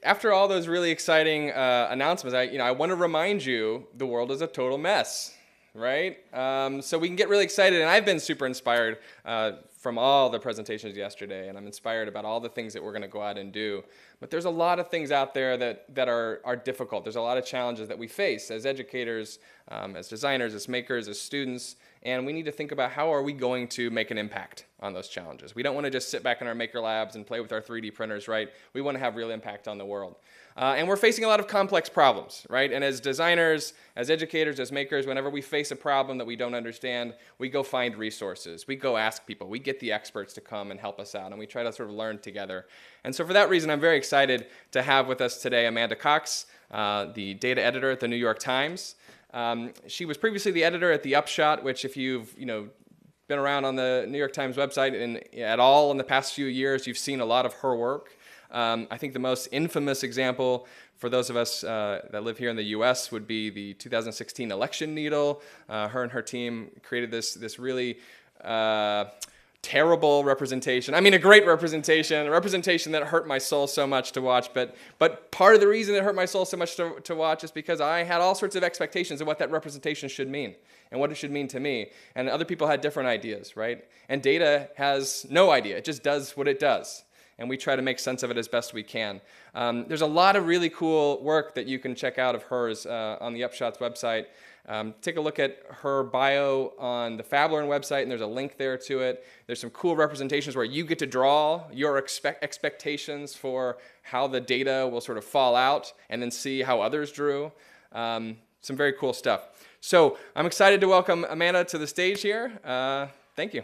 after all those really exciting announcements, I want to remind you the world is a total mess, right? So we can get really excited, and I've been super inspired from all the presentations yesterday, and I'm inspired about all the things that we're going to go out and do. But there's a lot of things out there that are difficult. There's a lot of challenges that we face as educators, as designers, as makers, as students, and we need to think about how are we going to make an impact on those challenges. We don't want to just sit back in our maker labs and play with our 3D printers, right? We want to have real impact on the world. And we're facing a lot of complex problems, right? And as designers, as educators, as makers, whenever we face a problem that we don't understand, we go find resources. We go ask people. We get the experts to come and help us out, and we try to sort of learn together. And so for that reason, I'm very excited to have with us today Amanda Cox, the data editor at the New York Times. She was previously the editor at The Upshot, which if you've been around on the New York Times website and at all in the past few years, you've seen a lot of her work. I think the most infamous example for those of us that live here in the U.S. would be the 2016 election needle. Her and her team created this really terrible representation. I mean, a great representation, a representation that hurt my soul so much to watch. But part of the reason it hurt my soul so much to watch is because I had all sorts of expectations of what that representation should mean and what it should mean to me. And other people had different ideas, right? And data has no idea. It just does what it does. And we try to make sense of it as best we can. There's a lot of really cool work that you can check out of hers on the Upshot's website. Take a look at her bio on the FabLearn website, and there's a link there to it. There's some cool representations where you get to draw your expectations for how the data will sort of fall out and then see how others drew. Some very cool stuff. So I'm excited to welcome Amanda to the stage here. Thank you.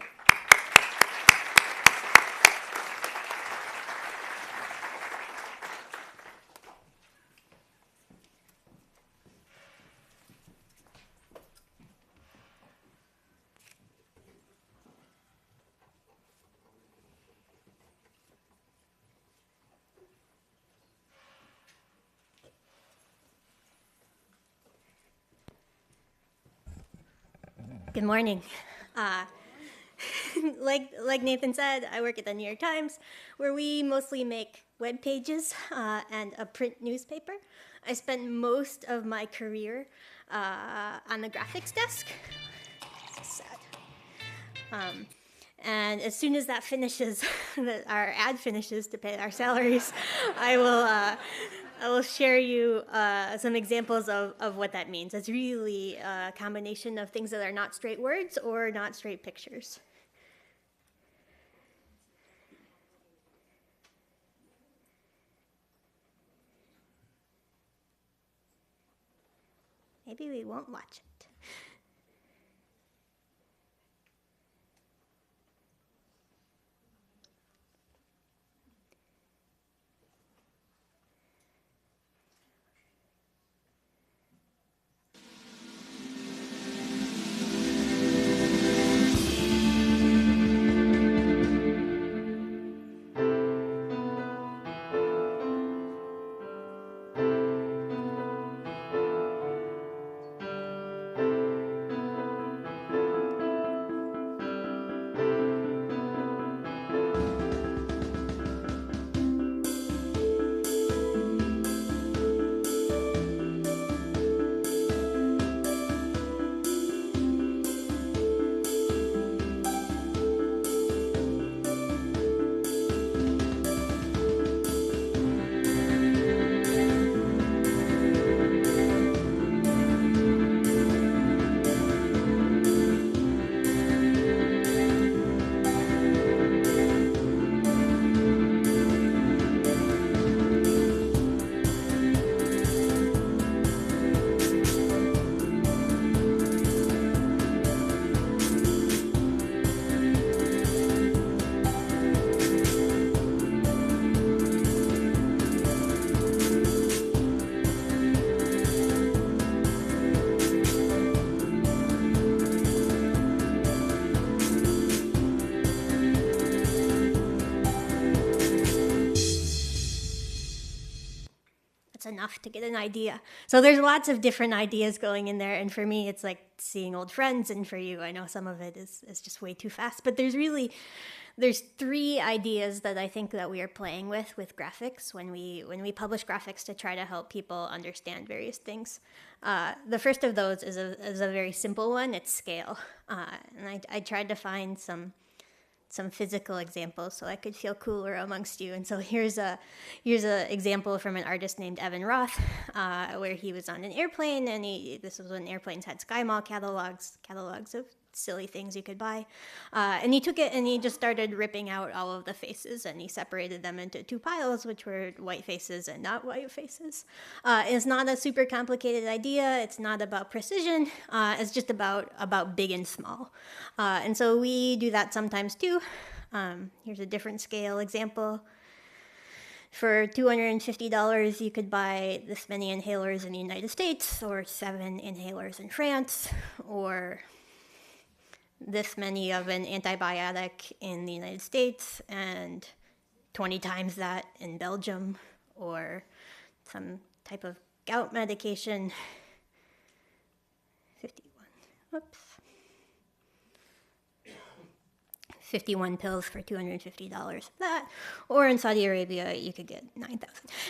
Good morning. Like Nathan said, I work at the New York Times, where we mostly make web pages and a print newspaper. I spent most of my career on the graphics desk. This is sad. And as soon as that finishes, our ad finishes to pay our salaries, I will share you some examples of what that means. It's really a combination of things that are not straight words or not straight pictures. Maybe we won't watch it. Enough to get an idea. So there's lots of different ideas going in there, and for me it's like seeing old friends, and for you, I know some of it is just way too fast. But there's 3 ideas that I think that we are playing with graphics when we publish graphics to try to help people understand various things. The first of those is a very simple one. It's scale, and I tried to find some physical examples so I could feel cooler amongst you. And so here's a example from an artist named Evan Roth, where he was on an airplane, and this was when airplanes had SkyMall catalogs of silly things you could buy. And he took it and he just started ripping out all of the faces, and he separated them into 2 piles, which were white faces and not white faces. It's not a super complicated idea. It's not about precision. It's just about big and small. And so we do that sometimes too. Here's a different scale example. For $250, you could buy this many inhalers in the United States, or 7 inhalers in France, or this many of an antibiotic in the United States, and 20 times that in Belgium, or some type of gout medication. 51 pills for $250 that, or in Saudi Arabia you could get 9,000.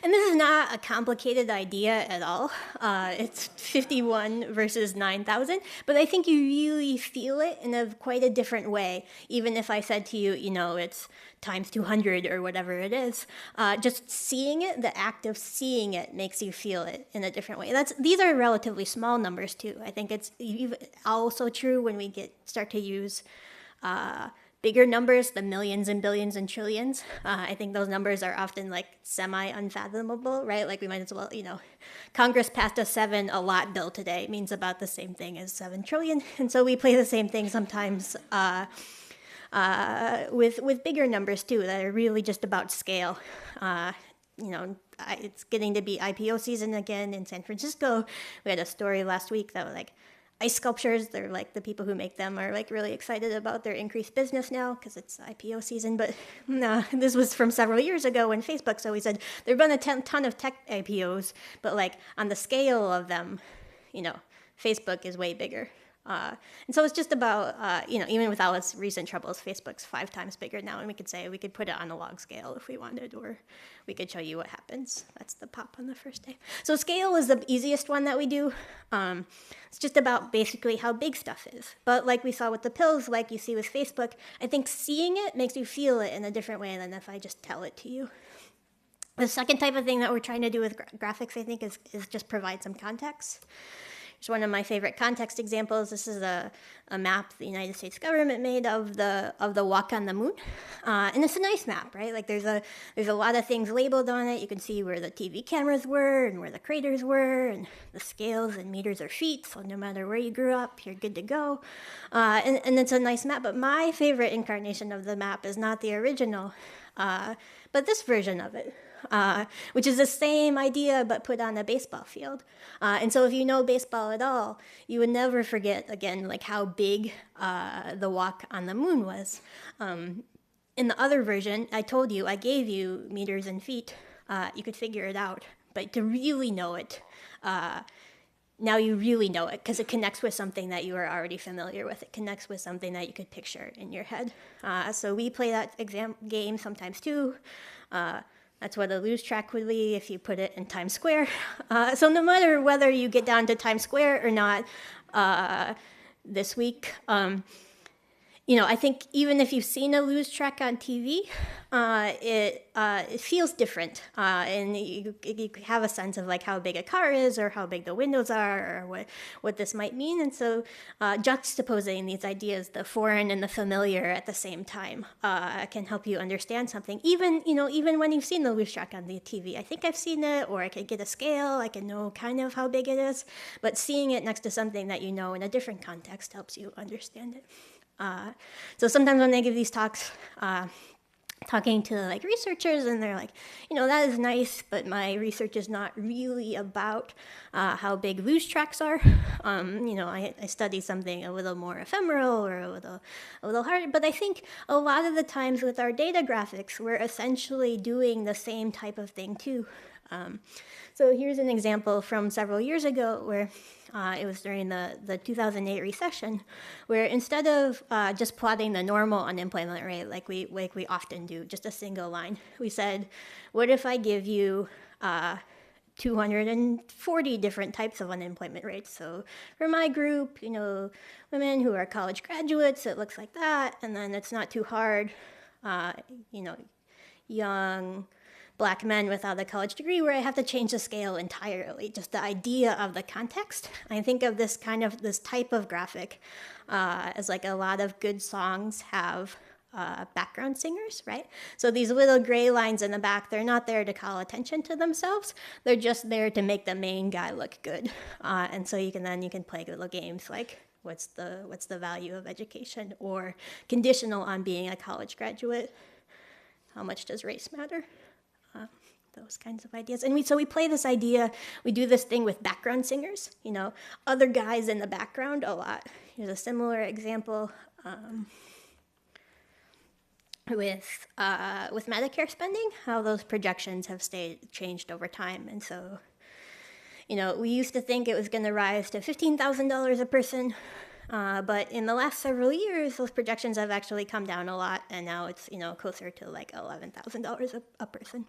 And this is not a complicated idea at all. It's 51 versus 9,000, but I think you really feel it in quite a different way, even if I said to you, it's times 200 or whatever it is. Just seeing it, the act of seeing it makes you feel it in a different way. These are relatively small numbers too. I think it's also true when we start to use bigger numbers, the millions and billions and trillions. I think those numbers are often like semi-unfathomable, right? Like we might as well, Congress passed a 7 a lot bill today. It means about the same thing as 7 trillion. And so we play the same thing sometimes with bigger numbers too, that are really just about scale. It's getting to be IPO season again in San Francisco. We had a story last week that was like, ice sculptures, they're like the people who make them are like really excited about their increased business now because it's IPO season. But no, this was from several years ago when Facebook. So we said there have been a ton of tech IPOs, but like on the scale of them, Facebook is way bigger. And so it's just about, even with all its recent troubles, Facebook's 5 times bigger now. And we could put it on a log scale if we wanted, or we could show you what happens. That's the pop on the first day. So scale is the easiest one that we do. It's just about basically how big stuff is. But like we saw with the pills, like you see with Facebook, I think seeing it makes you feel it in a different way than if I just tell it to you. The second type of thing that we're trying to do with graphics, I think, is just provide some context. It's one of my favorite context examples. This is a map the United States government made of the walk on the moon, and it's a nice map, right? Like there's a lot of things labeled on it. You can see where the TV cameras were and where the craters were, and the scales and meters or feet. So no matter where you grew up, you're good to go. And it's a nice map. But my favorite incarnation of the map is not the original, but this version of it. Which is the same idea but put on a baseball field. And so if you know baseball at all, you would never forget, again, like how big the walk on the moon was. In the other version, I gave you meters and feet. You could figure it out. But to really know it, now you really know it because it connects with something that you are already familiar with. It connects with something that you could picture in your head. So we play that game sometimes too. That's what a lose track would be if you put it in Times Square. So no matter whether you get down to Times Square or not this week, I think even if you've seen a lose track on TV, it feels different, and you have a sense of like how big a car is, or how big the windows are, or what this might mean. And so juxtaposing these ideas, the foreign and the familiar at the same time, can help you understand something. Even when you've seen the lose track on the TV, I think I've seen it, or I could get a scale, I can know kind of how big it is, but seeing it next to something that you know in a different context helps you understand it. So sometimes when I give these talks, talking to like researchers, and they're like, that is nice, but my research is not really about how big lose tracks are. I study something a little more ephemeral or a little harder. But I think a lot of the times with our data graphics, we're essentially doing the same type of thing too. So here's an example from several years ago where it was during the 2008 recession, where instead of just plotting the normal unemployment rate like we often do, just a single line, we said, what if I give you 240 different types of unemployment rates? So for my group, women who are college graduates, it looks like that, and then it's not too hard, young Black men without a college degree, where I have to change the scale entirely. Just the idea of the context. I think of this type of graphic as like a lot of good songs have background singers, right? So these little gray lines in the back, they're not there to call attention to themselves. They're just there to make the main guy look good. And so you can play little games like what's the value of education, or conditional on being a college graduate. How much does race matter? Those kinds of ideas. And we play this idea, we do this thing with background singers, other guys in the background a lot. Here's a similar example with Medicare spending, how those projections have changed over time. And so, we used to think it was going to rise to $15,000 a person. But in the last several years, those projections have actually come down a lot, and now it's closer to like $11,000 a person.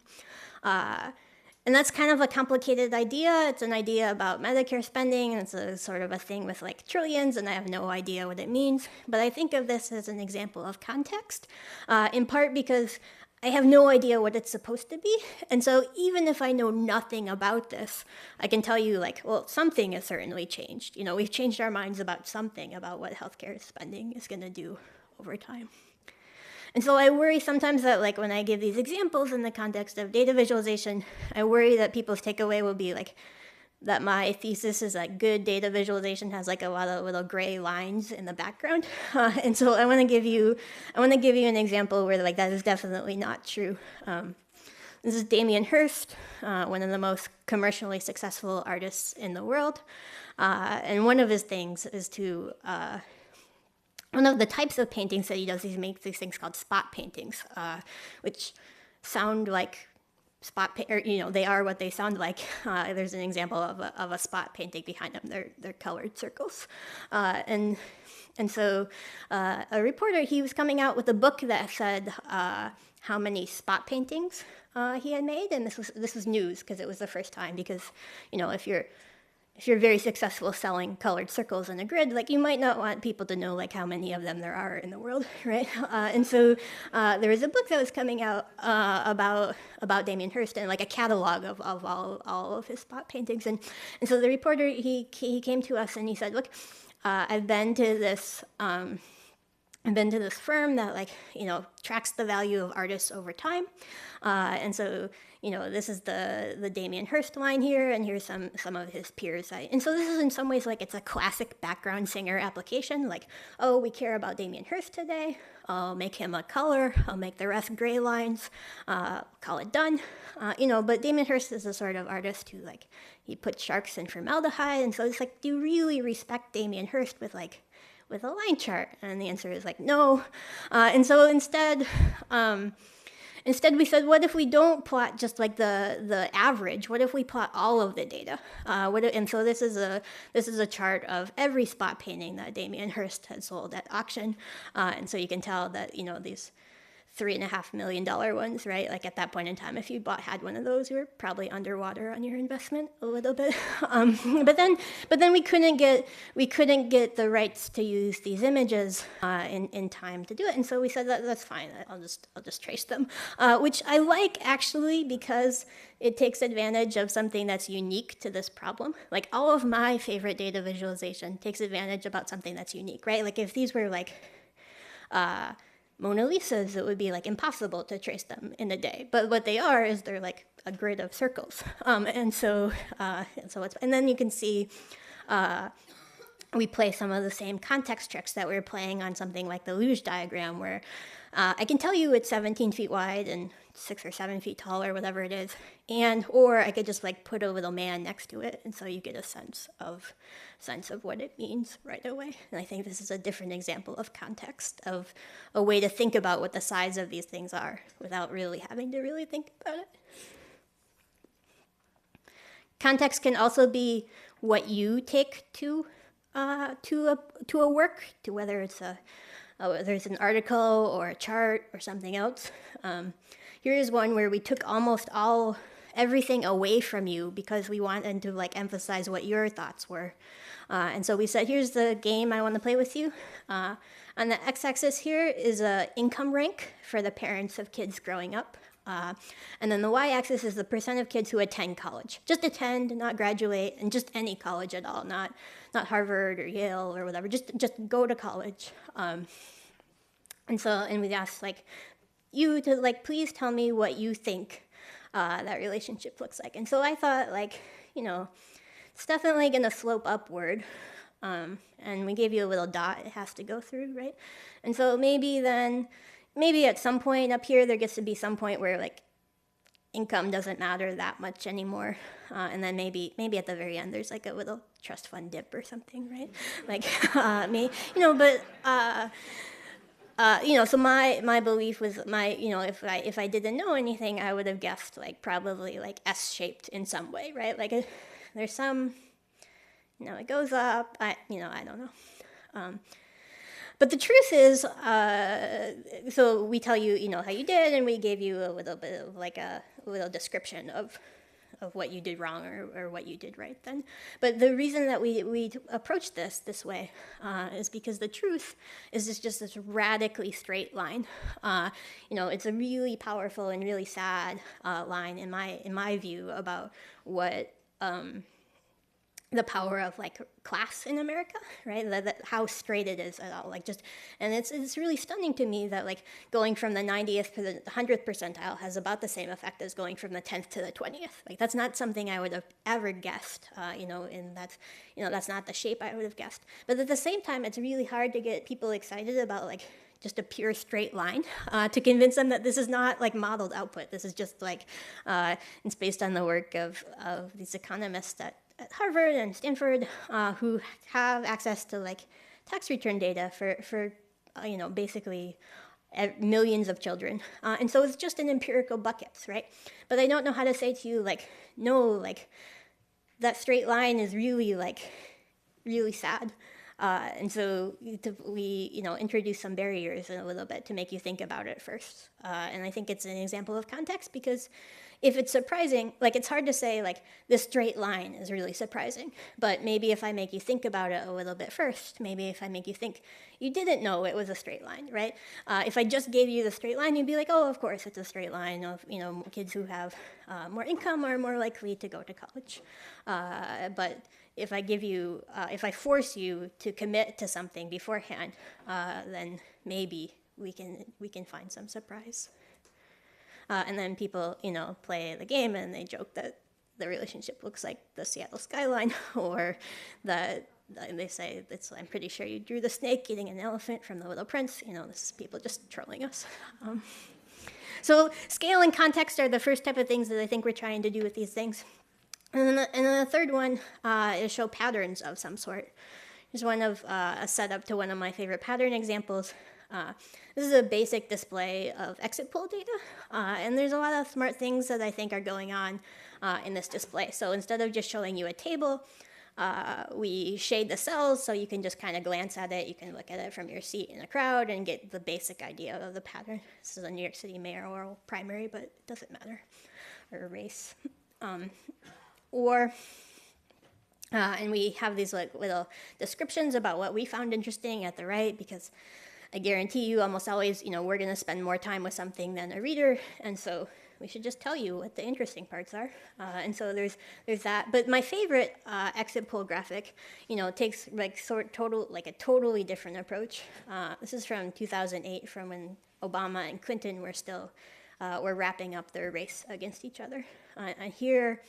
And that's kind of a complicated idea. It's an idea about Medicare spending. It's a sort of a thing with like trillions, and I have no idea what it means. But I think of this as an example of context, in part because I have no idea what it's supposed to be. And so even if I know nothing about this, I can tell you like, well, something has certainly changed. We've changed our minds about something, about what healthcare spending is going to do over time. And so I worry sometimes that like when I give these examples in the context of data visualization, I worry that people's takeaway will be like, that my thesis is that good data visualization has like a lot of little gray lines in the background, and so I want to give you an example where like that is definitely not true. This is Damien Hirst, one of the most commercially successful artists in the world, and one of his things is to one of the types of paintings that he does. He makes these things called spot paintings, which sound like they are what they sound like. There's an example of a spot painting behind them. They're colored circles, and so a reporter, he was coming out with a book that said how many spot paintings he had made, and this was news because it was the first time. Because if you're very successful selling colored circles in a grid, like you might not want people to know like how many of them there are in the world, right? And so there was a book that was coming out about Damien Hirst, and like a catalog of all of his spot paintings. And so the reporter, he came to us and he said, look, I've been to this firm that like tracks the value of artists over time, and so this is the Damien Hirst line here, and here's some of his peers. And so this is in some ways like it's a classic background singer application. Like, oh, we care about Damien Hirst today. I'll make him a color. I'll make the rest gray lines. Call it done. But Damien Hirst is the sort of artist who like he puts sharks in formaldehyde, and so it's like, do you really respect Damien Hirst with a line chart? And the answer is like, no. And so instead we said, what if we don't plot just like the average? What if we plot all of the data? And so this is a chart of every spot painting that Damien Hirst had sold at auction. And so you can tell that these $3.5 million ones, right? Like at that point in time, if you had one of those, you were probably underwater on your investment a little bit. But then we couldn't get the rights to use these images in time to do it, and so we said that's fine. I'll just trace them, which I like actually because it takes advantage of something that's unique to this problem. Like all of my favorite data visualization takes advantage about something that's unique, right? Like if these were like Mona Lisas, it would be like impossible to trace them in a day. But what they are is they're like a grid of circles. And then you can see we play some of the same context tricks that we were playing on something like the luge diagram, where I can tell you it's 17 feet wide and 6 or 7 feet tall or whatever it is, or I could just like put a little man next to it, and so you get a sense of what it means right away. And I think this is a different example of context, of a way to think about what the size of these things are without really having to really think about it. Context can also be what you take to a work, to whether it's there's an article or a chart or something else. Here is one where we took almost everything away from you because we wanted to like emphasize what your thoughts were. And so we said, here's the game I want to play with you. On the x-axis here is a income rank for the parents of kids growing up. And then the y-axis is the percent of kids who attend college. Just attend, not graduate, and just any college at all, not Harvard or Yale or whatever. Just go to college. And we asked like you to like please tell me what you think that relationship looks like. And so I thought like, it's definitely going to slope upward. And we gave you a little dot it has to go through, right? And so maybe at some point up here, there gets to be some point where like income doesn't matter that much anymore. And then maybe at the very end, there's like a little trust fund dip or something, right? Like so my belief was if I didn't know anything, I would have guessed like probably like S-shaped in some way, right? Like there's some, it goes up, I don't know. But the truth is, so we tell you, how you did, and we gave you a little bit of like a little description of what you did wrong or what you did right then. But the reason that we approach this way is because the truth is just this radically straight line. It's a really powerful and really sad line in my view about what the power of like class in America, right? How straight it is at all, and it's really stunning to me that like going from the 90th to the 100th percentile has about the same effect as going from the 10th to the 20th. Like that's not something I would have ever guessed, and that's not the shape I would have guessed. But at the same time, it's really hard to get people excited about like just a pure straight line, to convince them that this is not like modeled output. This is just like, it's based on the work of these economists at Harvard and Stanford who have access to like tax return data for basically millions of children. And so it's just an empirical buckets, right? But I don't know how to say to you like, no, like that straight line is really sad. And so we introduce some barriers a little bit to make you think about it first. And I think it's an example of context because if it's surprising, like it's hard to say like this straight line is really surprising, but maybe if I make you think about it a little bit first, maybe if I make you think you didn't know it was a straight line, right? If I just gave you the straight line, you'd be like, oh, of course it's a straight line of, kids who have more income are more likely to go to college. But if I force you to commit to something beforehand, then maybe we can find some surprise. And then people, play the game and they joke that the relationship looks like the Seattle skyline, or that they say, I'm pretty sure you drew the snake eating an elephant from The Little Prince. This is people just trolling us. So scale and context are the first type of things that I think we're trying to do with these things. And then the third one is show patterns of some sort. Here's one of a setup to one of my favorite pattern examples. This is a basic display of exit poll data, and there's a lot of smart things that I think are going on in this display. So instead of just showing you a table, we shade the cells so you can just kind of glance at it. You can look at it from your seat in a crowd and get the basic idea of the pattern. This is a New York City mayoral primary, but it doesn't matter, or a race. And we have these like little descriptions about what we found interesting at the right, because I guarantee you almost always, we're going to spend more time with something than a reader, and so we should just tell you what the interesting parts are. And so there's that. But my favorite exit poll graphic, takes like a totally different approach. This is from 2008, from when Obama and Clinton were still were wrapping up their race against each other. And here,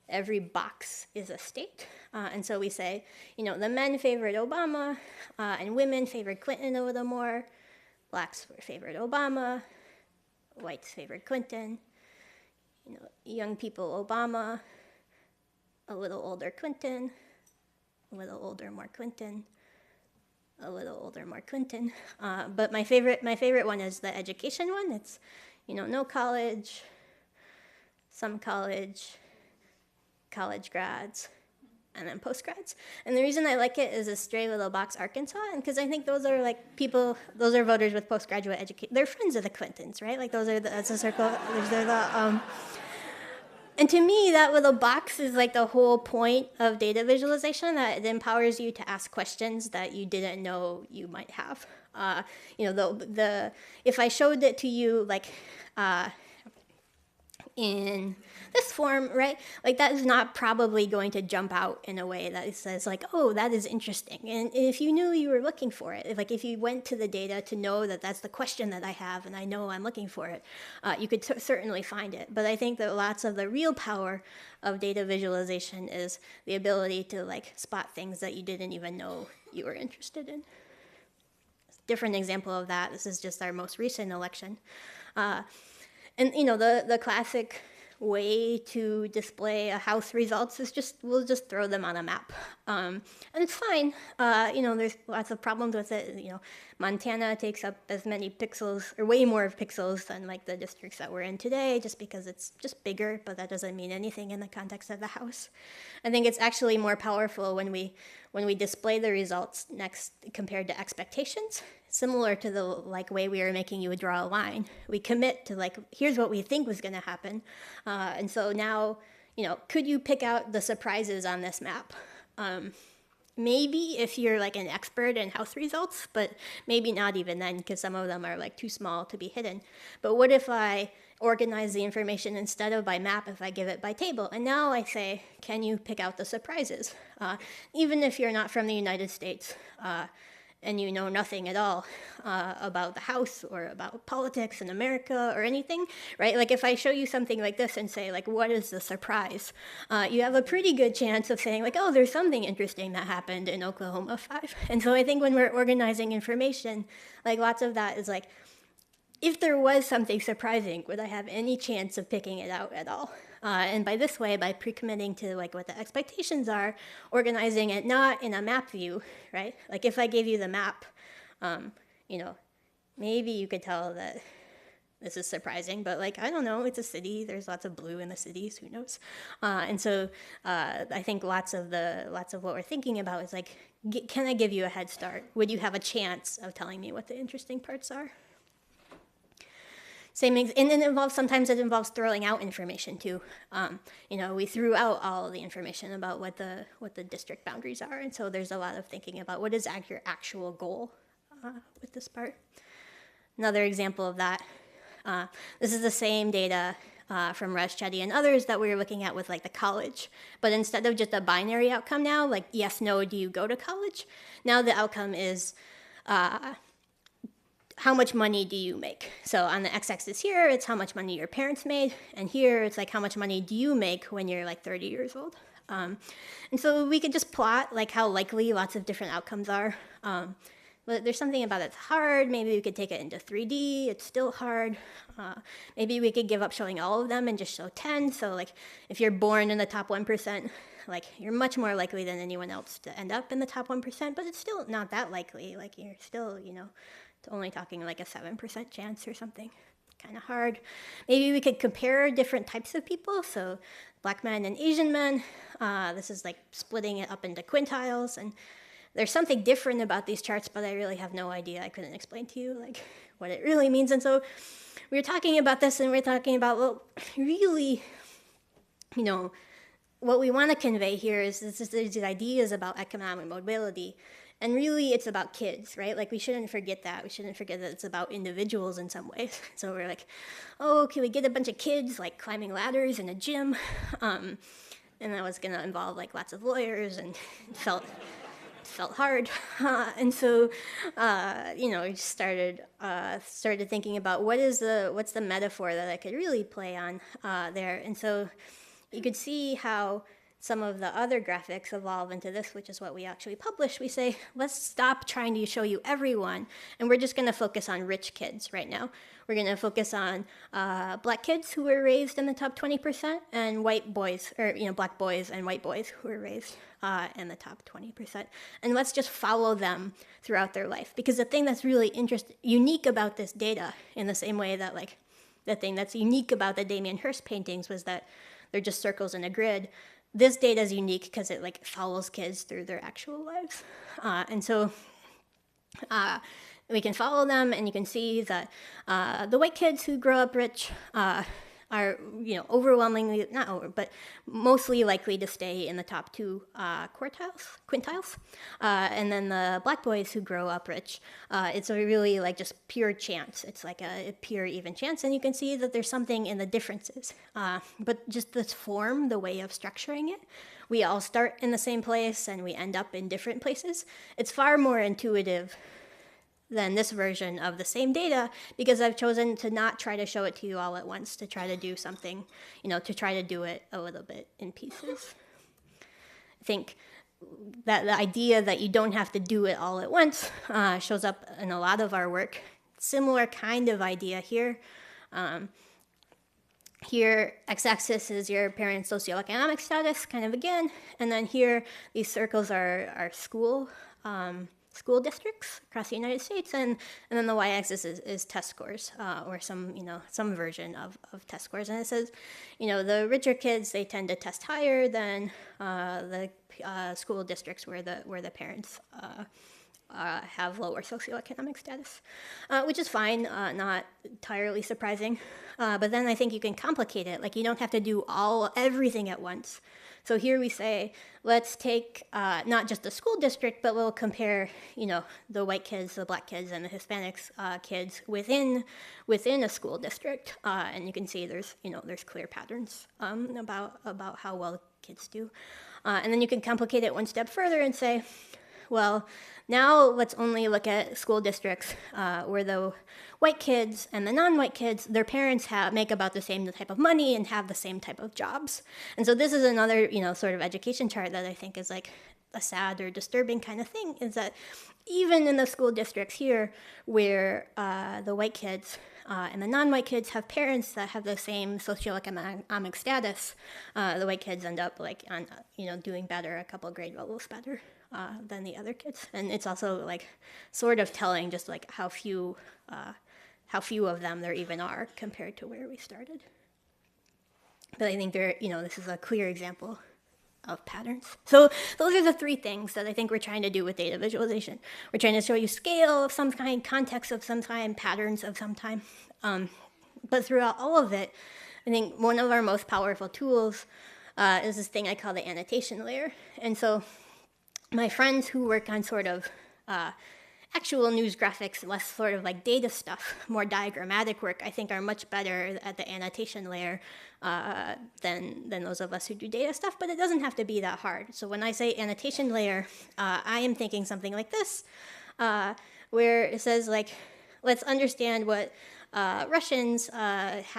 every box is a state. And so we say, the men favored Obama, and women favored Clinton a little more. Blacks favored Obama, whites favored Clinton. Young people, Obama, a little older Clinton, a little older, more Clinton, a little older, more Clinton. But my favorite one is the education one. It's, no college, some college, college grads, and then postgrads. And the reason I like it is a stray little box, Arkansas, and because I think those are like people, those are voters with postgraduate education. They're friends of the Clintons, right? Like those are that's a circle. Those are the and to me, that little box is like the whole point of data visualization, that it empowers you to ask questions that you didn't know you might have. You know, if I showed it to you like in this form, right? Like that is not probably going to jump out in a way that it says like, oh, that is interesting. And if you knew you were looking for it, if you went to the data to know that that's the question that I have and I know I'm looking for it, you could certainly find it. But I think that lots of the real power of data visualization is the ability to like spot things that you didn't even know you were interested in. Different example of that, this is just our most recent election. And you know, the classic way to display a House results is we'll just throw them on a map. And it's fine. You know, there's lots of problems with it. You know, Montana takes up as many pixels, or way more pixels than like the districts that we're in today, just because it's just bigger, but that doesn't mean anything in the context of the House. I think it's actually more powerful when we display the results next compared to expectations. Similar to the like way we were making you draw a line. We commit to like, here's what we think was going to happen. And so now, you know, could you pick out the surprises on this map? Maybe if you're like an expert in House results, but maybe not even then, because some of them are like too small to be hidden. But what if I organize the information instead of by map, if I give it by table? And now I say, can you pick out the surprises? Even if you're not from the United States, and you know nothing at all about the House or about politics in America or anything, right? Like if I show you something like this and say, like, what is the surprise? You have a pretty good chance of saying, like, oh, there's something interesting that happened in Oklahoma 5. And so I think when we're organizing information, like lots of that is like, if there was something surprising, would I have any chance of picking it out at all? And by this way, by pre-committing to like what the expectations are, organizing it not in a map view, right? Like if I gave you the map, you know, maybe you could tell that this is surprising, but like, I don't know, it's a city. There's lots of blue in the cities, who knows? And so I think lots of what we're thinking about is like, can I give you a head start? Would you have a chance of telling me what the interesting parts are? And then sometimes it involves throwing out information too. You know, we threw out all of the information about what the district boundaries are, and so there's a lot of thinking about what is your actual goal with this part. Another example of that, this is the same data from Raj Chetty and others that we were looking at with like the college, but instead of just a binary outcome now, like yes, no, do you go to college? Now the outcome is how much money do you make? So on the x-axis here, it's how much money your parents made, and here it's like how much money do you make when you're like 30 years old? And so we could just plot like how likely lots of different outcomes are. But there's something about it's hard. Maybe we could take it into 3D. It's still hard. Maybe we could give up showing all of them and just show 10. So like if you're born in the top 1%, like you're much more likely than anyone else to end up in the top 1%, but it's still not that likely. Like you're still, you know, only talking like a 7% chance or something. Kind of hard. Maybe we could compare different types of people. So Black men and Asian men. This is like splitting it up into quintiles. And there's something different about these charts, but I really have no idea. I couldn't explain to you like what it really means. And so we were talking about this, and we're talking about, well, really, you know, what we want to convey here is these ideas about economic mobility. And really, it's about kids, right? Like, we shouldn't forget that. We shouldn't forget that it's about individuals in some ways. So we're like, oh, can we get a bunch of kids, like, climbing ladders in a gym? And that was going to involve, like, lots of lawyers, and it felt hard. And so, you know, we just started thinking about what's the metaphor that I could really play on there. And so you could see how some of the other graphics evolve into this, which is what we actually publish. We say, let's stop trying to show you everyone, and we're just going to focus on rich kids right now. We're going to focus on black kids who were raised in the top 20%, and white boys, or black boys and white boys who were raised in the top 20%. And let's just follow them throughout their life. Because the thing that's really unique about this data, in the same way that like the thing that's unique about the Damien Hirst paintings was that they're just circles in a grid. this data is unique because it like follows kids through their actual lives. And so we can follow them, and you can see that the white kids who grow up rich are, overwhelmingly, not over, but mostly likely to stay in the top two quintiles. And then the black boys who grow up rich, it's a really like just pure chance. It's like a pure even chance. And you can see that there's something in the differences. But just this form, the way of structuring it, we all start in the same place and we end up in different places. It's far more intuitive than this version of the same data, because I've chosen to not try to show it to you all at once, to try to do something, to try to do it a little bit in pieces. I think that the idea that you don't have to do it all at once shows up in a lot of our work. Similar kind of idea here. Here, x-axis is your parents' socioeconomic status, kind of again, and then here, these circles are school districts across the United States, and then the y-axis is test scores, or some version of test scores. And it says, the richer kids, they tend to test higher than the school districts where the parents have lower socioeconomic status, which is fine, not entirely surprising. But then I think you can complicate it. Like, you don't have to do everything at once. So here we say, let's take not just the school district, but we'll compare, the white kids, the black kids, and the Hispanics kids within a school district, and you can see there's clear patterns about how well kids do, and then you can complicate it one step further and say, well, now let's only look at school districts where the white kids and the non-white kids, their parents make about the same type of money and have the same type of jobs. And so this is another, sort of education chart that I think is like a sad or disturbing kind of thing, is that even in the school districts here where the white kids and the non-white kids have parents that have the same socioeconomic status, the white kids end up like on, doing better, a couple grade levels better than the other kids. And it's also like sort of telling just like how few of them there even are compared to where we started. But I think this is a clear example of patterns. So those are the three things that I think we're trying to do with data visualization. We're trying to show you scale of some kind, context of some kind, patterns of some kind. But throughout all of it, I think one of our most powerful tools is this thing I call the annotation layer. And so my friends who work on sort of actual news graphics, less sort of like data stuff, more diagrammatic work, I think are much better at the annotation layer than those of us who do data stuff, but it doesn't have to be that hard. So when I say annotation layer, I am thinking something like this, where it says like, let's understand what Russians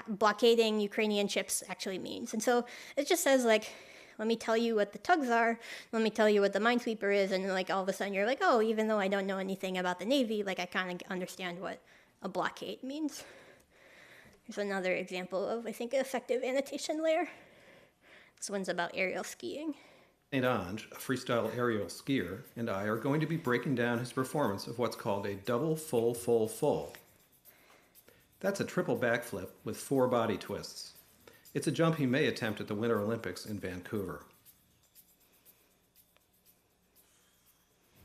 blockading Ukrainian ships actually means. And so it just says like, let me tell you what the tugs are, let me tell you what the minesweeper is, and like all of a sudden you're like, oh, even though I don't know anything about the Navy, like I kind of understand what a blockade means. Here's another example of, I think, an effective annotation layer. This one's about aerial skiing. St. Ange, a freestyle aerial skier, and I are going to be breaking down his performance of what's called a double full full full. That's a triple backflip with 4 body twists. It's a jump he may attempt at the Winter Olympics in Vancouver.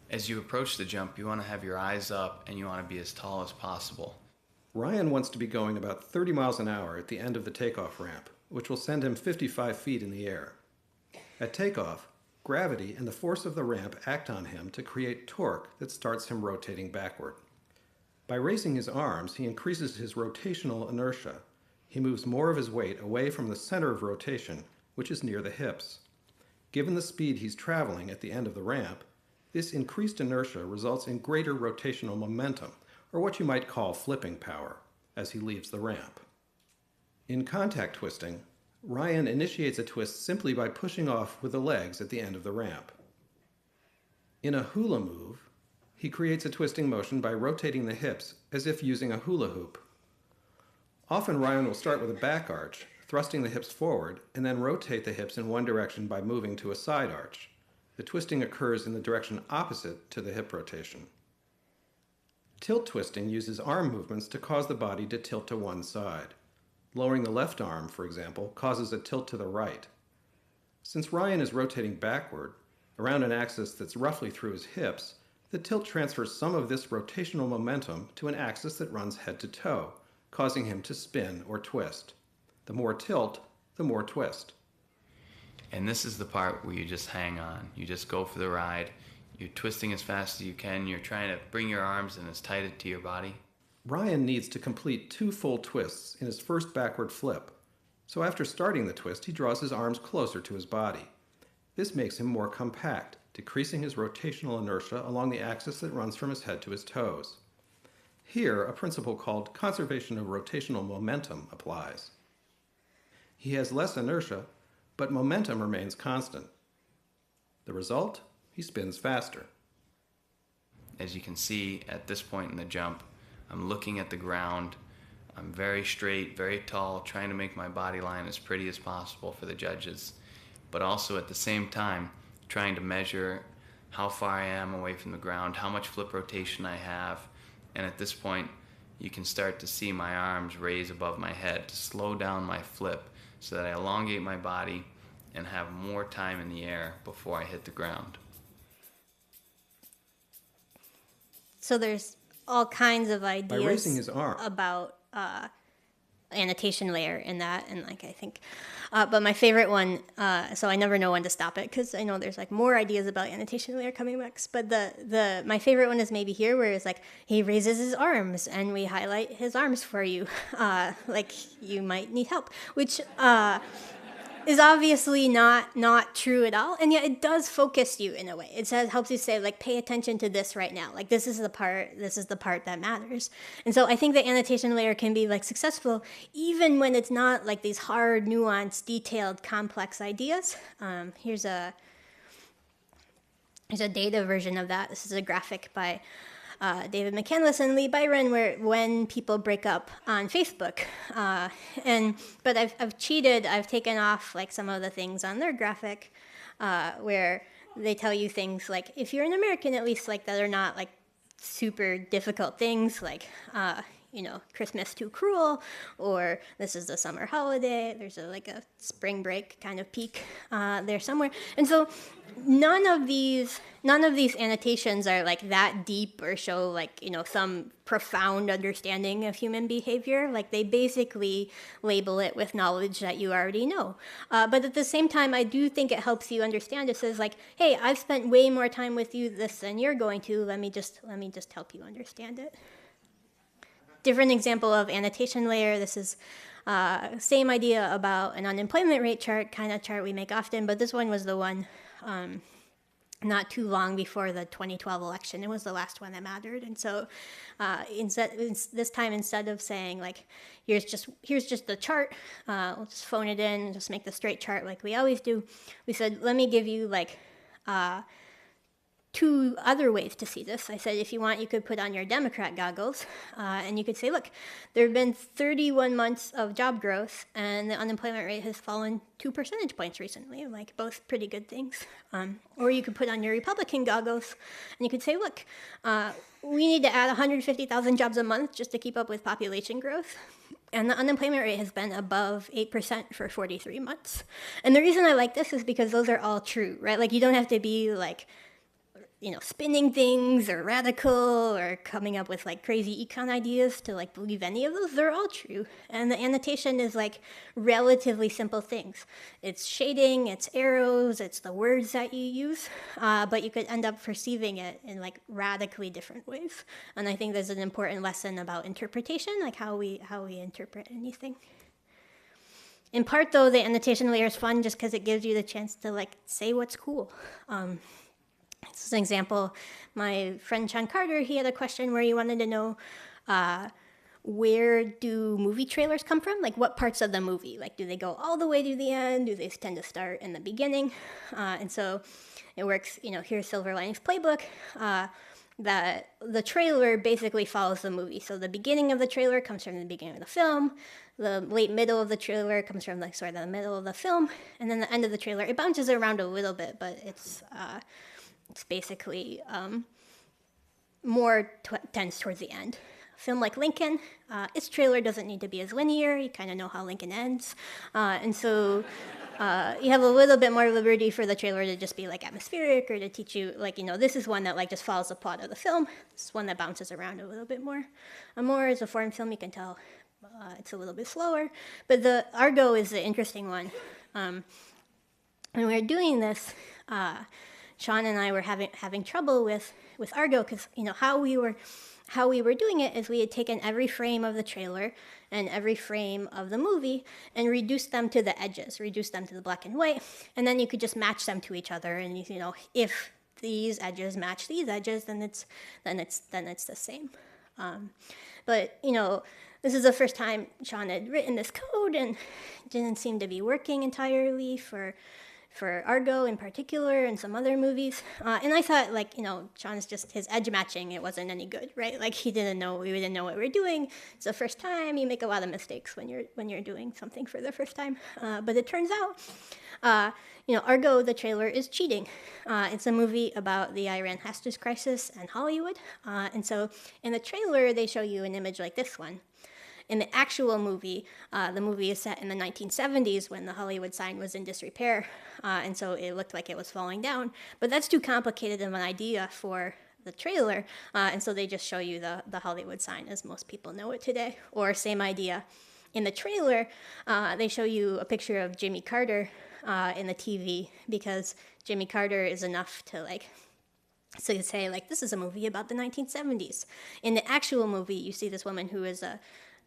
As you approach the jump, you want to have your eyes up and you want to be as tall as possible. Ryan wants to be going about 30 miles an hour at the end of the takeoff ramp, which will send him 55 feet in the air. At takeoff, gravity and the force of the ramp act on him to create torque that starts him rotating backward. By raising his arms, he increases his rotational inertia. He moves more of his weight away from the center of rotation, which is near the hips. Given the speed he's traveling at the end of the ramp, this increased inertia results in greater rotational momentum, or what you might call flipping power, as he leaves the ramp. In contact twisting, Ryan initiates a twist simply by pushing off with the legs at the end of the ramp. In a hula move, he creates a twisting motion by rotating the hips as if using a hula hoop. Often Ryan will start with a back arch, thrusting the hips forward, and then rotate the hips in one direction by moving to a side arch. The twisting occurs in the direction opposite to the hip rotation. Tilt twisting uses arm movements to cause the body to tilt to one side. Lowering the left arm, for example, causes a tilt to the right. Since Ryan is rotating backward, around an axis that's roughly through his hips, the tilt transfers some of this rotational momentum to an axis that runs head to toe, causing him to spin or twist. The more tilt, the more twist. And this is the part where you just hang on. You just go for the ride. You're twisting as fast as you can. You're trying to bring your arms in as tight to your body. Ryan needs to complete 2 full twists in his first backward flip. So after starting the twist, he draws his arms closer to his body. This makes him more compact, decreasing his rotational inertia along the axis that runs from his head to his toes. Here, a principle called conservation of rotational momentum applies. He has less inertia, but momentum remains constant. The result? He spins faster. As you can see, at this point in the jump, I'm looking at the ground. I'm very straight, very tall, trying to make my body line as pretty as possible for the judges, but also at the same time trying to measure how far I am away from the ground, how much flip rotation I have, and at this point you can start to see my arms raise above my head to slow down my flip so that I elongate my body and have more time in the air before I hit the ground. So there's all kinds of ideas raising his arm. about annotation layer in that, and like I think, but my favorite one. So I never know when to stop it because I know there's like more ideas about annotation layer coming next. But my favorite one is maybe here where it's like he raises his arms and we highlight his arms for you, like you might need help, which is obviously not true at all, and yet it does focus you in a way. It says, helps you say, like, pay attention to this right now. Like, this is the part that matters. And so I think the annotation layer can be like successful even when it's not like these hard, nuanced, detailed, complex ideas. Here's a data version of that. This is a graphic by David McCandless and Lee Byron, where when people break up on Facebook, but I've cheated. I've taken off like some of the things on their graphic, where they tell you things like, if you're an American, at least like that are not like super difficult things, like Christmas too cruel, or this is the summer holiday. There's a spring break kind of peak there somewhere, and so none of these annotations are like that deep or show like some profound understanding of human behavior. Like they basically label it with knowledge that you already know, but at the same time, I do think it helps you understand. It says like, hey, I've spent way more time with you than you're going to. Let me just help you understand it. Different example of annotation layer. This is same idea about an unemployment rate chart, kind of chart we make often, but this one was the one not too long before the 2012 election. It was the last one that mattered, and so this time, instead of saying like, here's just the chart, we'll just phone it in and just make the straight chart like we always do, we said, let me give you like 2 other ways to see this. I said, if you want, you could put on your Democrat goggles, and you could say, look, there have been 31 months of job growth, and the unemployment rate has fallen 2 percentage points recently, like both pretty good things. Or you could put on your Republican goggles, and you could say, look, we need to add 150,000 jobs a month just to keep up with population growth. And the unemployment rate has been above 8% for 43 months. And the reason I like this is because those are all true, right? Like you don't have to be like, spinning things or radical or coming up with like crazy econ ideas to like believe any of those. They're all true. And the annotation is like relatively simple things. It's shading, it's arrows, it's the words that you use, but you could end up perceiving it in like radically different ways. And I think there's an important lesson about interpretation, like how we interpret anything. In part though, the annotation layer is fun just because it gives you the chance to like say what's cool. This is an example. My friend Sean Carter, he had a question where he wanted to know where do movie trailers come from? Like what parts of the movie? Like do they go all the way to the end? Do they tend to start in the beginning? And so it works, here's Silver Linings Playbook, that the trailer basically follows the movie. So the beginning of the trailer comes from the beginning of the film. The late middle of the trailer comes from like sort of the middle of the film. And then the end of the trailer, it bounces around a little bit, but it's basically more tends towards the end. film like Lincoln, its trailer doesn't need to be as linear. You kind of know how Lincoln ends. And so you have a little bit more liberty for the trailer to just be like atmospheric, or to teach you, like, this is one that like just follows the plot of the film. This is one that bounces around a little bit more. More as a foreign film, you can tell it's a little bit slower. But the Argo is the interesting one. When we were doing this, Sean and I were having trouble with Argo, because how we were doing it is we had taken every frame of the trailer and every frame of the movie and reduced them to the edges, reduced them to the black and white, and then you could just match them to each other. And if these edges match these edges, then it's the same. But this is the first time Sean had written this code, and it didn't seem to be working entirely for Argo in particular and some other movies. And I thought, Sean's just, his edge matching, it wasn't any good, right? Like, we didn't know what we were doing. It's the first time. You make a lot of mistakes when you're doing something for the first time. But it turns out, Argo, the trailer, is cheating. It's a movie about the Iran hostage crisis and Hollywood. And so in the trailer, they show you an image like this one. In the actual movie, the movie is set in the 1970s when the Hollywood sign was in disrepair, and so it looked like it was falling down. But that's too complicated of an idea for the trailer, and so they just show you the Hollywood sign as most people know it today. Or same idea. In the trailer, they show you a picture of Jimmy Carter in the TV, because Jimmy Carter is enough to so you say, this is a movie about the 1970s. In the actual movie, you see this woman who is a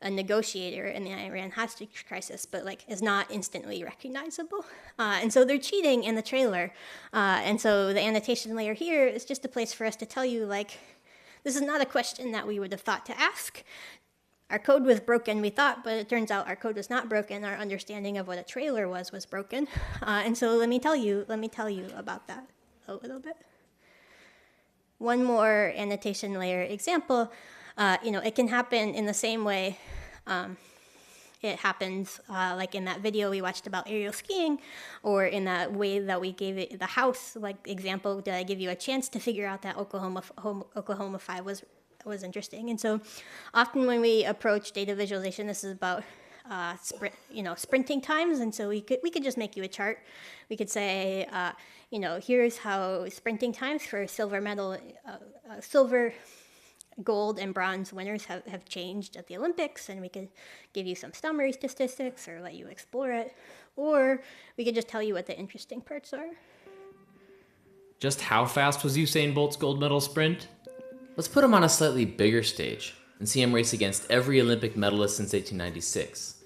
negotiator in the Iran hostage crisis, but is not instantly recognizable. And so they're cheating in the trailer. And so the annotation layer here is just a place for us to tell you, this is not a question that we would have thought to ask. Our code was broken, we thought, but it turns out our code was not broken. Our understanding of what a trailer was broken. And so let me tell you about that a little bit. One more annotation layer example. It can happen in the same way it happens in that video we watched about aerial skiing, or in that way that we gave it the house example. Did I give you a chance to figure out that Oklahoma 5 was interesting? And so often when we approach data visualization, this is about sprinting times. And so we could just make you a chart. We could say, here's how sprinting times for silver, gold, and bronze winners have changed at the Olympics, and we could give you some summary statistics or let you explore it, or we could just tell you what the interesting parts are. Just how fast was Usain Bolt's gold medal sprint? Let's put him on a slightly bigger stage and see him race against every Olympic medalist since 1896.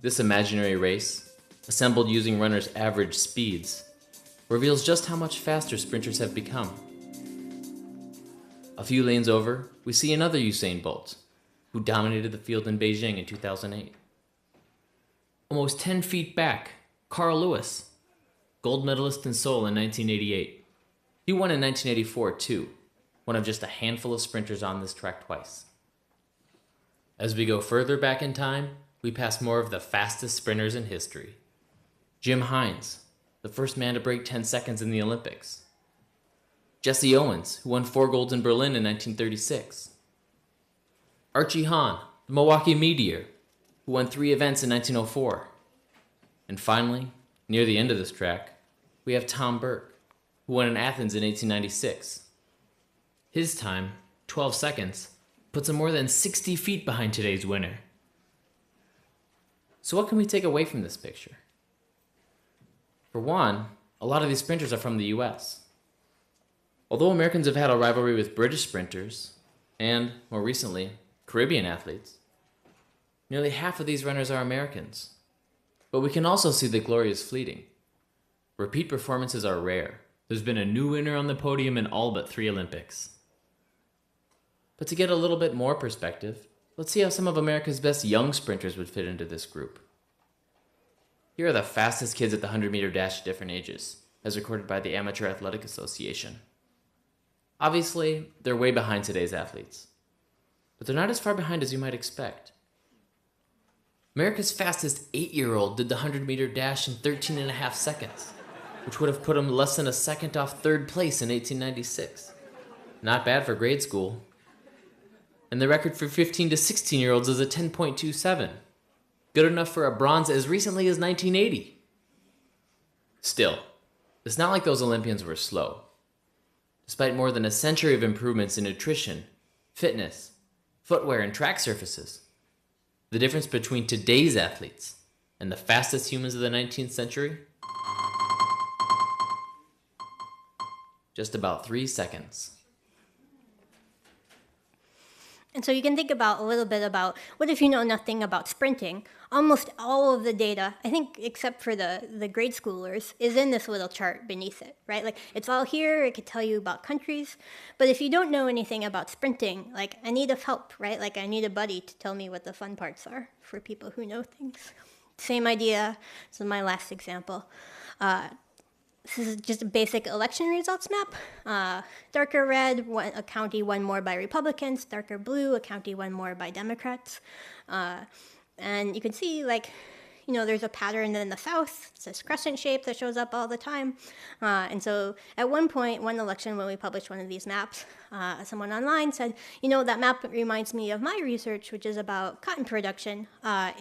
This imaginary race, assembled using runners' average speeds, reveals just how much faster sprinters have become. A few lanes over, we see another Usain Bolt, who dominated the field in Beijing in 2008. Almost 10 feet back, Carl Lewis, gold medalist in Seoul in 1988. He won in 1984 too, one of just a handful of sprinters on this track twice. As we go further back in time, we pass more of the fastest sprinters in history. Jim Hines, the first man to break 10 seconds in the Olympics. Jesse Owens, who won 4 golds in Berlin in 1936. Archie Hahn, the Milwaukee Meteor, who won 3 events in 1904. And finally, near the end of this track, we have Tom Burke, who won in Athens in 1896. His time, 12 seconds, puts him more than 60 feet behind today's winner. So what can we take away from this picture? For one, a lot of these sprinters are from the US. Although Americans have had a rivalry with British sprinters, and, more recently, Caribbean athletes, nearly half of these runners are Americans. But we can also see the glory is fleeting. Repeat performances are rare. There's been a new winner on the podium in all but 3 Olympics. But to get a little bit more perspective, let's see how some of America's best young sprinters would fit into this group. Here are the fastest kids at the 100-meter dash at different ages, as recorded by the Amateur Athletic Association. Obviously, they're way behind today's athletes, but they're not as far behind as you might expect. America's fastest 8-year-old did the 100-meter dash in 13.5 seconds, which would have put him less than a second off 3rd place in 1896. Not bad for grade school. And the record for 15 to 16-year-olds is a 10.27. Good enough for a bronze as recently as 1980. Still, it's not like those Olympians were slow. Despite more than a century of improvements in nutrition, fitness, footwear, and track surfaces, the difference between today's athletes and the fastest humans of the 19th century? Just about 3 seconds. And so you can think about a little bit about what if you know nothing about sprinting? Almost all of the data, I think except for the grade schoolers, is in this little chart beneath it, right? Like it's all here, it could tell you about countries. But if you don't know anything about sprinting, like I need help, right? Like I need a buddy to tell me what the fun parts are for people who know things. Same idea, this is my last example. This is just a basic election results map. Darker red, a county won more by Republicans. Darker blue, a county won more by Democrats. And you can see, like, you know, there's a pattern in the South. It's this crescent shape that shows up all the time. And so at one point, one election, when we published one of these maps, someone online said, you know, that map reminds me of my research, which is about cotton production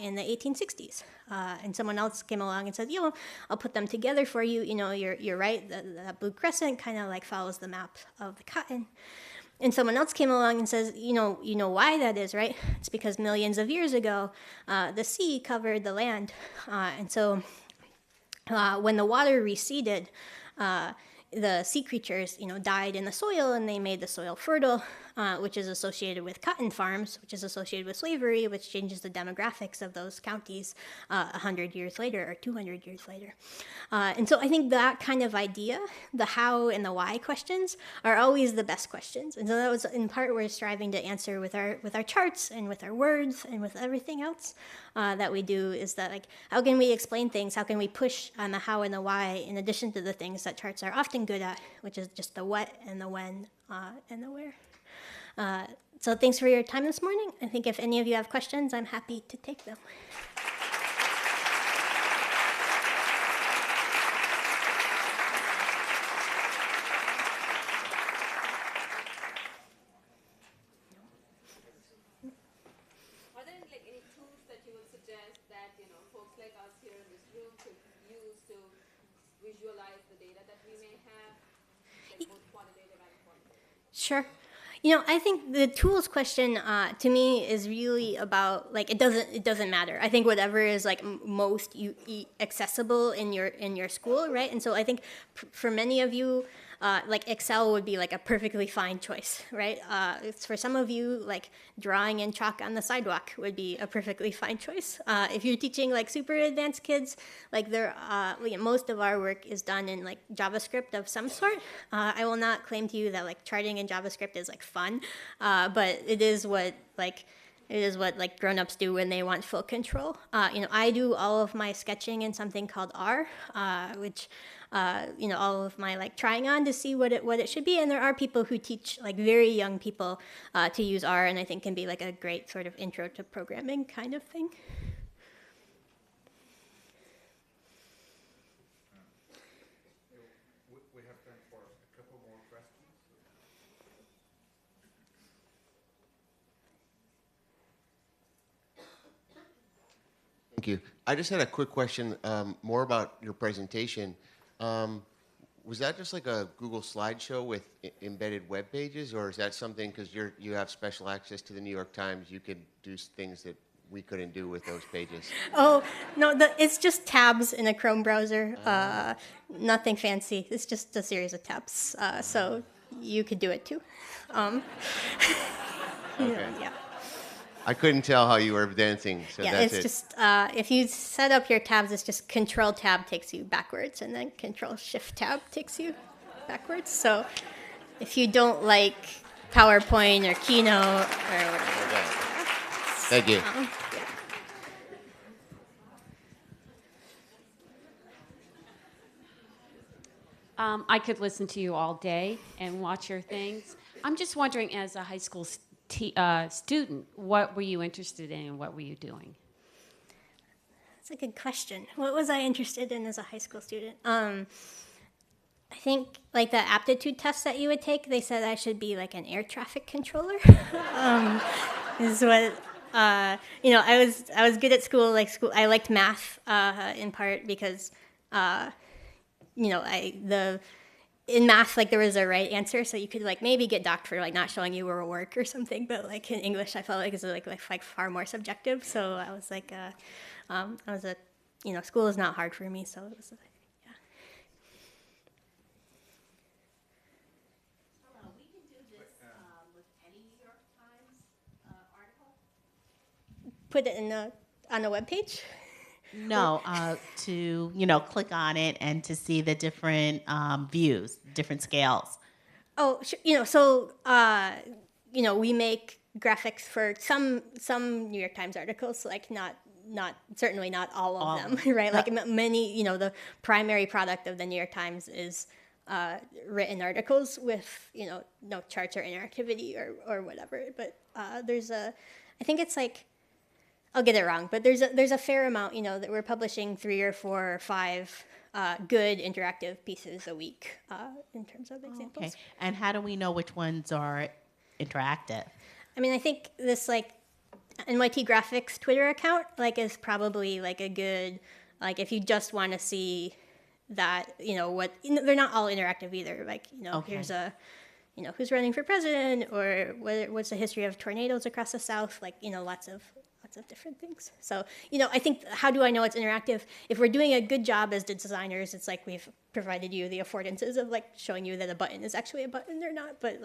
in the 1860s. And someone else came along and said, you know, I'll put them together for you. You know, you're right. That blue crescent kind of like follows the map of the cotton. And someone else came along and says, you know why that is, right? It's because millions of years ago, the sea covered the land. And so when the water receded, the sea creatures, you know, died in the soil and they made the soil fertile, which is associated with cotton farms, which is associated with slavery, which changes the demographics of those counties 100 years later or 200 years later. And so I think that kind of idea, the how and the why questions, are always the best questions. And so that was in part we're striving to answer with our charts and with our words and with everything else that we do, is that, like, how can we explain things? How can we push on the how and the why in addition to the things that charts are often good at, which is just the what and the when and the where. So thanks for your time this morning. I think if any of you have questions, I'm happy to take them. Are there like any tools that you would suggest that, you know, folks like us here in this room could use to visualize the data that we may have, like both quantitative and qualitative? Sure. You know, I think the tools question to me is really about, like, it doesn't matter. I think whatever is like most accessible in your school, right? And so I think for many of you, like Excel would be like a perfectly fine choice, right? It's for some of you, like drawing in chalk on the sidewalk would be a perfectly fine choice. If you're teaching like super advanced kids, like most of our work is done in like JavaScript of some sort. I will not claim to you that like charting in JavaScript is like fun, but it is what grown-ups do when they want full control. You know, I do all of my sketching in something called R, which you know, all of my like trying on to see what it should be. And there are people who teach like very young people to use R, and I think can be like a great sort of intro to programming kind of thing. We have time for a couple more questions. Thank you. I just had a quick question, more about your presentation. Was that just like a Google slideshow with embedded web pages, or is that something, because you have special access to the New York Times, you could do things that we couldn't do with those pages? Oh, no, it's just tabs in a Chrome browser. Nothing fancy. It's just a series of tabs. So you could do it too. Okay. Yeah. I couldn't tell how you were dancing, so Yeah, that's it's it. just, if you set up your tabs, it's just Control Tab takes you backwards, and then Control Shift Tab takes you backwards. So if you don't like PowerPoint or Keynote or whatever. Okay. Thank you. Yeah. I could listen to you all day and watch your things. I'm just wondering, as a high school student, what were you interested in and what were you doing? That's a good question. What was I interested in as a high school student? I think like the aptitude tests that you would take, they said I should be like an air traffic controller. This is what I was good at school. I liked math in part because in math, there was a right answer, so you could maybe get docked for not showing you your work or something. But in English, I felt it's far more subjective. So I was school is not hard for me. So it was yeah. Hello, we can do this with any New York Times article. Put it on a web page. No, to click on it and to see the different views, different scales. Oh, we make graphics for some New York Times articles, certainly not all of them, right? Many, the primary product of the New York Times is written articles with, no charts or interactivity or whatever. But I think it's I'll get it wrong, but there's a fair amount, that we're publishing 3 or 4 or 5 good interactive pieces a week in terms of examples. Okay, and how do we know which ones are interactive? I mean, I think this NYT Graphics Twitter account is probably a good if you just want to see that they're not all interactive either. Okay. Here's a who's running for president or what's the history of tornadoes across the South, lots of different things. So, I think, how do I know it's interactive? If we're doing a good job as designers, it's we've provided you the affordances of showing you that a button is actually a button or not, but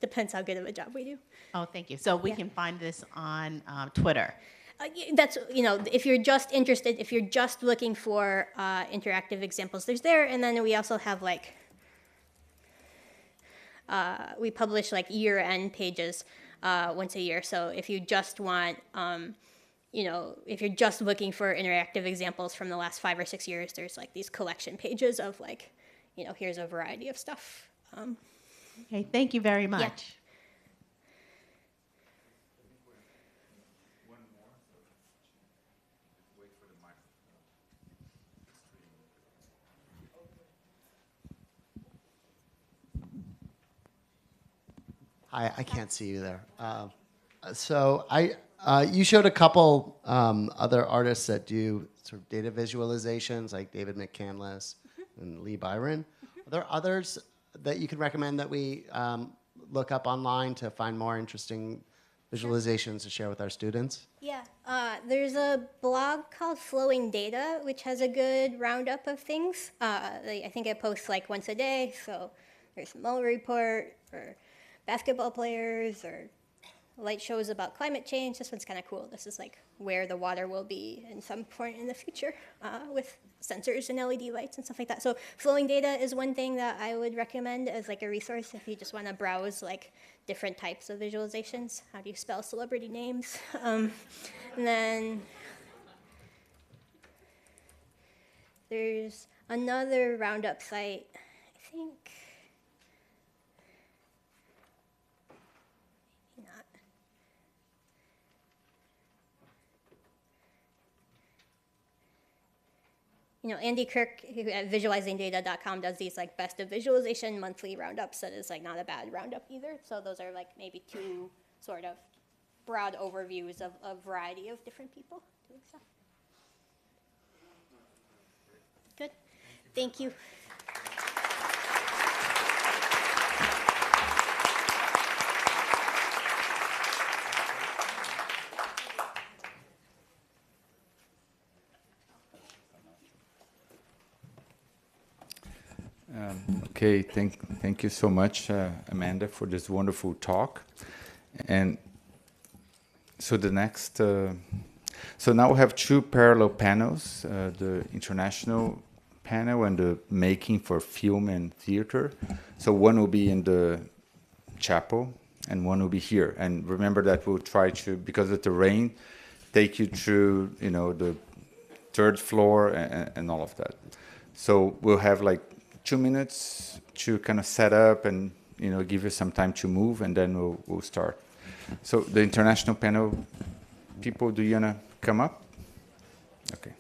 depends how good of a job we do. Oh, thank you. So we can find this on Twitter. That's, if you're just interested, if you're just looking for interactive examples, there's there. And then we also have we publish year-end pages once a year. So if you just want, if you're just looking for interactive examples from the last 5 or 6 years, there's these collection pages of here's a variety of stuff. Okay, thank you very much. Yeah. Hi, I can't see you there. You showed a couple other artists that do sort of data visualizations, like David McCandless and Lee Byron. Are there others that you could recommend that we look up online to find more interesting visualizations to share with our students? Yeah, there's a blog called Flowing Data, which has a good roundup of things. I think it posts once a day, so there's a Mueller report or basketball players or light shows about climate change. This one's kind of cool. This is where the water will be in some point in the future with sensors and LED lights and stuff like that. So flowing data is one thing that I would recommend as a resource if you just want to browse different types of visualizations. How do you spell celebrity names? And then there's another roundup site, I think. Andy Kirk at visualizingdata.com does these best of visualization monthly roundups. That is not a bad roundup either. So those are maybe 2 sort of broad overviews of a variety of different people doing stuff. Good. Thank you. Okay, thank you so much, Amanda, for this wonderful talk. And so the next, so now we have 2 parallel panels, the international panel and the making for film and theater. So one will be in the chapel and one will be here. And remember that we'll try to, because of the rain, take you through, the 3rd floor and all of that. So we'll have 2 minutes to kind of set up and give you some time to move, and then we'll start. So the international panel people, do you wanna come up? Okay.